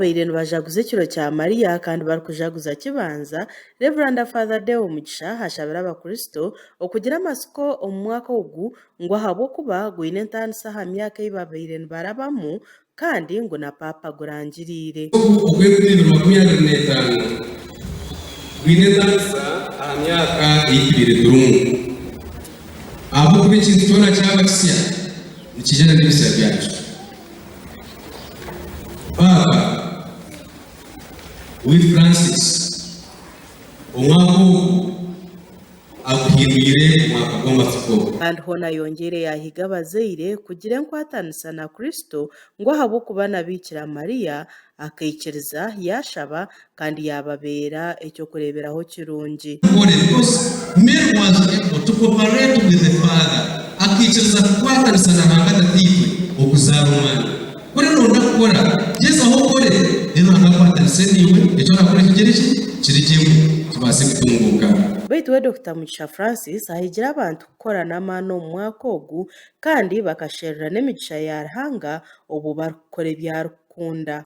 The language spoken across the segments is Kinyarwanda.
babaire nibajaguza ekiro kya Mariya kandi barikujaguza kibanza. Reverend Father Deo Mugisha hashabira abakristo okugira amasiko omu mwaka ogu ngo ahabw'okuba gwine entandisa aha myaka ei babaire nibarabamu kandi ngo na Papa gurangiriire. ogw'ebibiri gwine entandisa aha myaka y'ibiri turumu ahabw'okuba ekintu kyona kyaba kisya nikijana n'ebisya byakyo. Papa with Francis omwaka ogu aguhindwire omwaka gw'amatsiko kandi hona yongere yahiga abazaire kugira enkwatanisa na Kristo ngo ahabw'okuba na Bikira Mariya akaikiriza yashaba kandi yababeera ekyokureeberaho kirungi. Mary was able to cooperate with the Father akiikiriza kukwatanisa na Ruhanga Tatiife okuzaara omwana. Kore nonda kukora Yesu aho kore rero agakwatanise niwe ekyo nakora kigere kiri kimu kibase kutunguka. Baitu we Dr. Mugisha Francis ahigira abantu kukora n'amaani omu mwaka ogu kandi bakasherera n'emigisha ya Ruhanga obu barikukora ebyarukunda.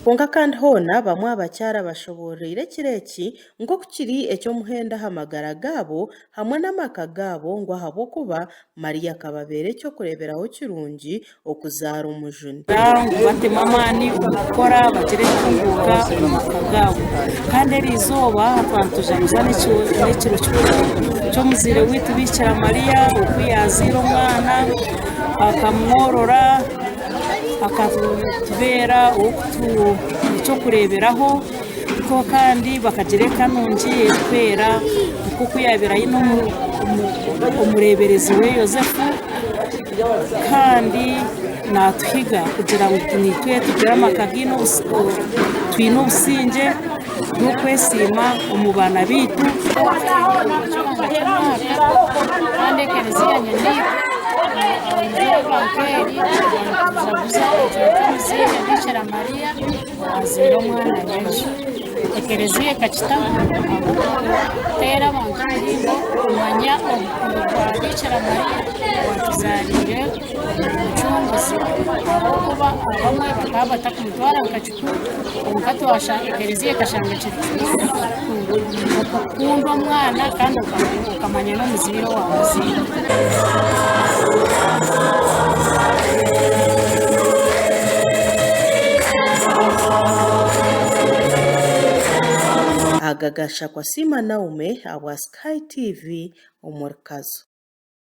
Konka kandi hona bamwe abakyara bashoboreire kireki nk'okukiri ekyomuhenda aha magara gaabo hamwe n'amaka gaabo ngo ahabw'okuba Mariya akababeera ekyokureeberaho kirungi okuzaara omujuni. Batema amaani okukora bagire ekitunguuka omu maka gaabo kandi erizooba twantujaguza n'ekiro ky'omuzaire witu Bikira Mariya oku yazaire omwana akamworora akatubeera ekyokureeberaho ko kandi bakagira ekanungi erikwera nk'oku yabeera aine omureeberezi we Yozefu kandi natuhiga kugira ngu nitwe tugire amaka twine obusingye n'okwesiima omu baana baitu. kandi ekereziya nyeniito Bikira Mariya azaire omwana Yesu. Ekereziya ekakitaho teera abantu mulingo kumanya obukuru bwa Bikira Mariya watuzaarire omucunguzi ahabw'okuba abamwe bakaba batakumutwara nkakikuru konka ekereziya ekashanga kiri okukunda omwana kandi okamanya n'omuzaire waamuzaire. Agagasha kwa Sima Naume abwa Sky TV omurikazo.